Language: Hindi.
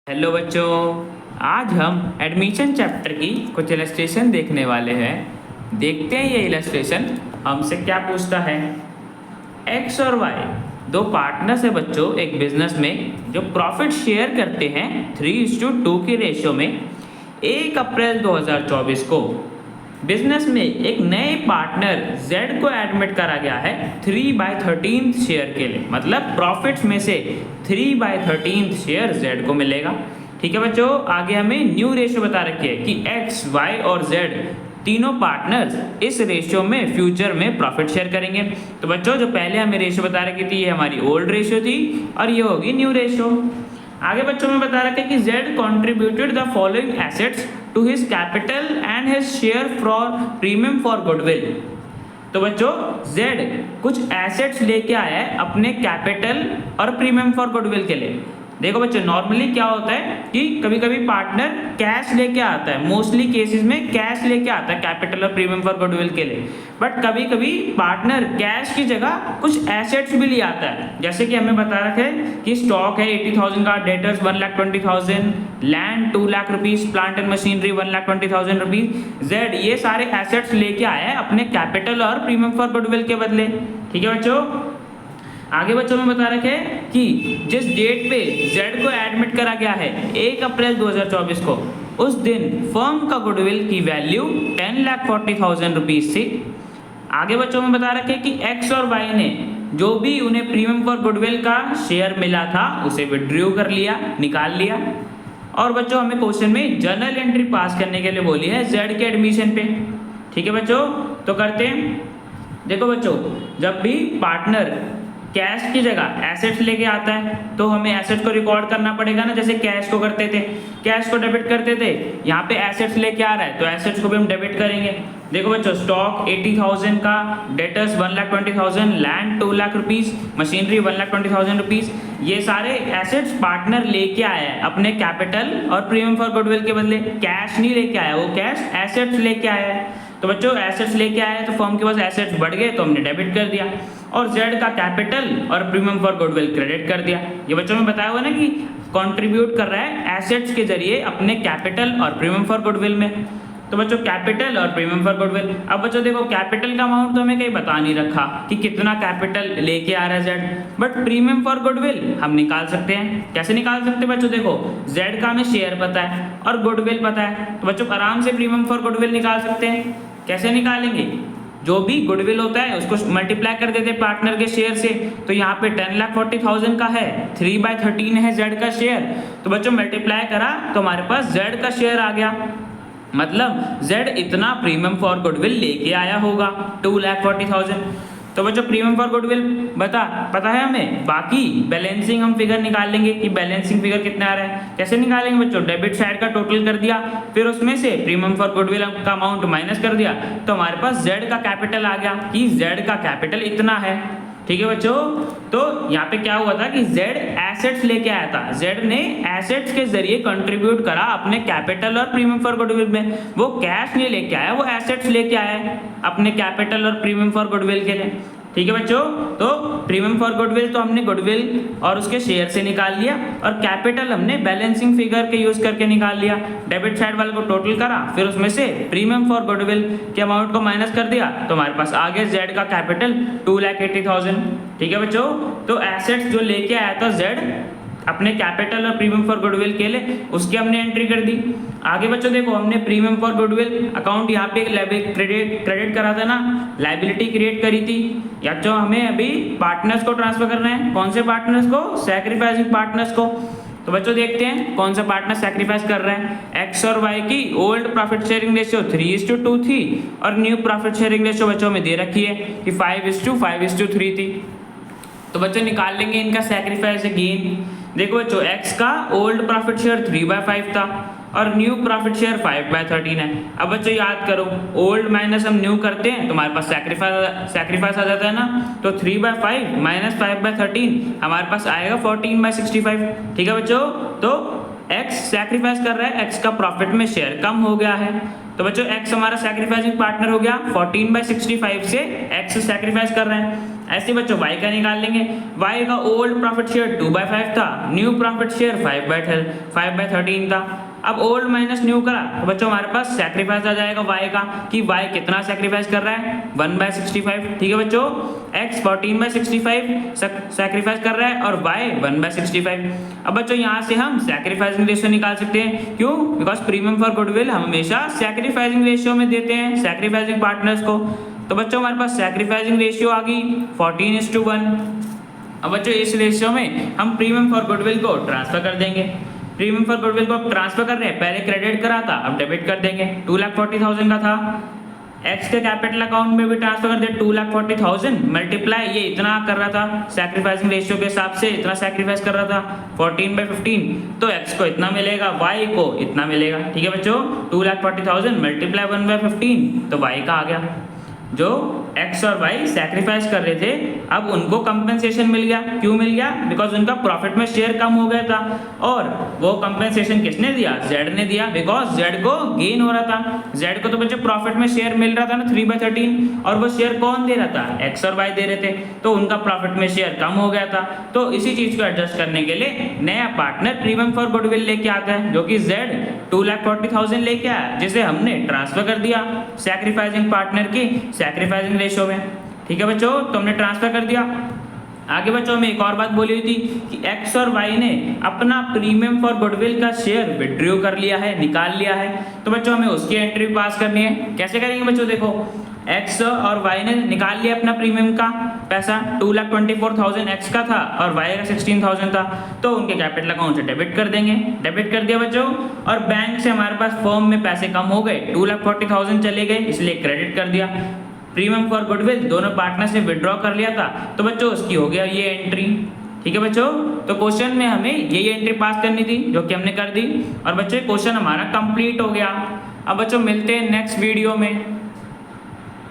हेलो बच्चों, आज हम एडमिशन चैप्टर की कुछ इलस्ट्रेशन देखने वाले हैं। देखते हैं ये इलस्ट्रेशन हमसे क्या पूछता है। एक्स और वाई दो पार्टनर्स है बच्चों एक बिजनेस में, जो प्रॉफिट शेयर करते हैं 3:2 के रेशियो में। 1 अप्रैल 2024 को बिजनेस में एक नए पार्टनर Z को एडमिट करा गया है 3/13 शेयर के लिए। मतलब प्रॉफिट्स में से 3/13 शेयर Z को मिलेगा। ठीक है बच्चों, आगे हमें न्यू रेशियो बता रखी है कि X, Y और Z तीनों पार्टनर्स इस रेशियो में फ्यूचर में प्रॉफिट शेयर करेंगे। तो बच्चों जो पहले हमें रेशियो बता रखी थी ये हमारी ओल्ड रेशियो थी और ये होगी न्यू रेशियो। आगे बच्चों में बता रखा है कि Z contributed the following assets to his capital and his share for premium for goodwill। तो बच्चों Z कुछ एसेट्स लेके आया है अपने कैपिटल और प्रीमियम फॉर गुडविल के लिए। देखो बच्चों नॉर्मली क्या होता है कि कभी कभी पार्टनर कैश लेके आता है, मोस्टली केसेस में कैश लेके आता है कैपिटल और प्रीमियम फॉर गुडविल के लिए। बट कभी कभी पार्टनर कैश की जगह कुछ एसेट्स भी ले आता है। जैसे कि हमें बता रखा है कि स्टॉक है 80,000 का, debtors 1,20,000, land 2 lakh rupees, plant and machinery 1,20,000 rupees. Z ये सारे एसेट्स लेके आया है अपने कैपिटल और प्रीमियम फॉर गुडविल के बदले। ठीक है बच्चों, आगे बच्चों में बता रखे कि जिस डेट पे Z को एडमिट करा गया है 1 अप्रैल 2024 को, उस दिन फर्म का गुडविल की वैल्यू 10,40,000 रुपीज थी। आगे बच्चों में बता रखे कि X और Y ने जो भी उन्हें प्रीमियम फॉर गुडविल का शेयर मिला था उसे विड्रॉ कर लिया, निकाल लिया। और बच्चों हमें क्वेश्चन में जर्नल एंट्री पास करने के लिए बोली है Z के एडमिशन पे। ठीक है बच्चों, तो करते हैं। देखो बच्चों जब भी पार्टनर कैश की जगह एसेट्स लेके आता है तो हमें एसेट्स को रिकॉर्ड करना पड़ेगा ना। जैसे कैश को करते थे, कैश को डेबिट करते थे, यहाँ पे एसेट्स लेके आ रहा है तो एसेट्स को भी हम डेबिट करेंगे। देखो बच्चों स्टॉक 80,000 का, debtors 1,20,000, land 2 lakh rupees, machinery 1,20,000 rupees. ये सारे एसेट्स पार्टनर लेके आया है अपने कैपिटल और प्रीमियम फॉर गुडविल के बदले। कैश नहीं लेके आया, वो कैश एसेट्स लेके आया है। तो बच्चों एसेट्स लेके आया है तो फर्म के पास एसेट्स बढ़ गए तो हमने डेबिट कर दिया, और Z का कैपिटल और प्रीमियम फॉर गुडविल क्रेडिट कर दिया। ये बच्चों में बताया हुआ ना कि कंट्रीब्यूट कर रहा है एसेट्स के जरिए अपने कैपिटल और प्रीमियम फॉर गुडविल में। तो बच्चों कैपिटल और प्रीमियम फॉर गुडविल। अब बच्चों देखो कैपिटल का अमाउंट तो हमें कहीं बता नहीं रखा कि कितना कैपिटल लेके आ रहा है Z, but premium for goodwill हम निकाल सकते हैं। कैसे निकाल सकते हैं बच्चों, देखो Z का हमें शेयर पता है और गुडविल पता है, तो बच्चों आराम से प्रीमियम फॉर गुडविल निकाल सकते हैं। कैसे निकालेंगे, जो भी गुडविल होता है उसको मल्टीप्लाई कर देते पार्टनर के शेयर से। तो यहाँ पे 10,40,000 का है, 3/13 है Z का शेयर, तो बच्चों मल्टीप्लाई करा तो हमारे पास Z का शेयर आ गया। मतलब Z इतना प्रीमियम फॉर गुडविल लेके आया होगा 2,40,000। तो बच्चों प्रीमियम फॉर गुडविल पता है हमें। बाकी बैलेंसिंग हम फिगर निकाल लेंगे कि बैलेंसिंग फिगर कितना आ रहा है। कैसे निकालेंगे बच्चों, डेबिट साइड का टोटल कर दिया, फिर उसमें से प्रीमियम फॉर गुडविल का अमाउंट माइनस कर दिया, तो हमारे पास Z का कैपिटल आ गया कि Z का कैपिटल इतना है। ठीक है बच्चों, तो यहाँ पे क्या हुआ था कि Z एसेट्स लेके आया था। Z ने एसेट्स के जरिए कंट्रीब्यूट करा अपने कैपिटल और प्रीमियम फॉर गुडविल में। वो कैश नहीं लेके आया, वो एसेट्स लेके आया है अपने कैपिटल और प्रीमियम फॉर गुडविल के लिए। ठीक है बच्चों, तो प्रीमियम फॉर गुडविल तो हमने गुडविल और उसके शेयर से निकाल लिया, और कैपिटल हमने बैलेंसिंग फिगर के यूज करके निकाल लिया। डेबिट साइड वाले को टोटल करा, फिर उसमें से प्रीमियम फॉर गुडविल के अमाउंट को माइनस कर दिया, तो हमारे पास आगे Z का कैपिटल 2,80,000। ठीक है बच्चों, तो एसेट्स जो लेके आया था Z अपने कैपिटल और प्रीमियम फॉर गुडविल के लिए, उसकी हमने एंट्री कर दी। आगे बच्चों देखो हमने प्रीमियम फॉर गुडविल अकाउंट यहाँ पे क्रेडिट करा था ना, लाइबिलिटी क्रिएट करी थी। या तो हमें अभी पार्टनर्स को ट्रांसफर करना है। कौन से पार्टनर्स को, सैक्रिफाइसिंग पार्टनर्स को। तो बच्चों देखते हैं कौन सा पार्टनर सैक्रिफाइस कर रहा है। X और Y की ओल्ड प्रॉफिट शेयरिंग रेशियो 3:2 थी, और न्यू प्रॉफिट शेयरिंग रेशियो बच्चों में दे रखी है कि 5:5:3 थी। तो बच्चों निकाल लेंगे इनका सैक्रिफाइस गेन। देखो बच्चों X का ओल्ड प्रॉफिट शेयर 3/5 था और न्यू प्रॉफिट शेयर 5/13 है। अब बच्चों याद करो, ओल्ड माइनस हम न्यू करते हैं तो हमारे पास सैक्रिफाइस आ जाता है ना। तो 3/5 माइनस 5/13 हमारे पास आएगा 14/65। ठीक है बच्चों, तो X सैक्रिफाइस कर रहा है, X का प्रॉफिट में शेयर कम हो गया है। तो बच्चों x हमारा सैक्रिफाइसिंग पार्टनर हो गया, 14/65 से x सैक्रिफाइस कर रहे हैं। ऐसे बच्चों y का निकाल लेंगे। y का ओल्ड प्रॉफिट शेयर 2/5 था, न्यू प्रॉफिट शेयर 5/13 था। अब ओल्ड माइनस न्यू करा तो बच्चों हमारे पास सैक्रिफाइस आ जाएगा y का, कि y कितना सैक्रिफाइस कर रहा है, 1/65। ठीक है बच्चों, x 14/65 सैक्रिफाइस कर रहा है और y 1/65। अब बच्चों यहाँ से हम सैक्रिफाइसिंग रेशियो निकाल सकते हैं। क्यों? बिकॉज प्रीमियम फॉर गुडविल हम हमेशा सैक्रिफाइसिंग रेशियो में देते हैं सैक्रिफाइसिंग पार्टनर्स को। तो बच्चों हमारे पास सैक्रिफाइसिंग रेशियो आ गई 14:1। अब बच्चों इस रेशियो में हम प्रीमियम फॉर गुडविल को ट्रांसफर कर देंगे। प्रीमियम फॉर गुडविल को अब ट्रांसफर कर रहे हैं, पहले क्रेडिट करा था अब डेबिट कर देंगे। 2,40,000 का था, एक्स के कैपिटल अकाउंट में भी ट्रांसफर कर दे 2,40,000 मल्टीप्लाई ये इतना कर रहा था सैक्रिफाइसिंग रेशियो के हिसाब से, इतना सैक्रिफाइस कर रहा था 14/15, तो एक्स को इतना मिलेगा, वाई को इतना मिलेगा। ठीक है बच्चों, 2,40,000 मल्टीप्लाई 1/15 तो वाई का आ गया। जो एक्स और वाई सैक्रिफाइस कर रहे थे अब उनको कंपेंसेशन मिल गया। क्यों मिल गया? बिकॉज उनका प्रॉफिट में शेयर कम हो गया था, और वो कंपेंसेशन किसने दिया? जेड ने दिया, बिकॉज जेड को गेन हो रहा था। जेड को तो बच्चे प्रॉफिट में शेयर मिल रहा था ना 3/13, और वो शेयर कौन दे रहा था? एक्स और वाई दे रहे थे, तो उनका प्रॉफिट में शेयर कम हो गया था। तो इसी चीज को एडजस्ट करने के लिए नया पार्टनर प्रीमियम फॉर गुडविल लेके आता है, जो कि जेड 2,40,000 लेके आया, जिसे हमने ट्रांसफर कर दिया सैक्रिफाइसिंग पार्टनर की सैक्रिफाइसिंग रेशियो में। ठीक है बच्चों, तो हमने ट्रांसफर कर दिया। आगे बच्चों में एक और बात बोली हुई थी कि एक्स और वाई ने अपना प्रीमियम फॉर गुडविल का शेयर विड्रॉ कर लिया है, निकाल लिया है। तो बच्चों हमें उसकी एंट्री पास करनी है। कैसे करेंगे बच्चों? देखो, एक्स और वाई ने निकाल लिया अपना प्रीमियम का पैसा, 2,24,000 एक्स का था और वाई का 16,000 था, तो उनके कैपिटल अकाउंट से डेबिट कर देंगे। डेबिट कर दिया बच्चों, और बैंक से हमारे पास फर्म में पैसे कम हो गए, 2,40,000 चले गए, इसलिए क्रेडिट कर दिया। प्रीमियम फॉर गुडविल दोनों पार्टनर से विड्रॉ कर लिया था, तो बच्चों उसकी हो गया ये एंट्री। ठीक है बच्चों, तो क्वेश्चन में हमें यही एंट्री पास करनी थी, जो कि हमने कर दी, और बच्चों क्वेश्चन हमारा कंप्लीट हो गया। अब बच्चों मिलते हैं नेक्स्ट वीडियो में।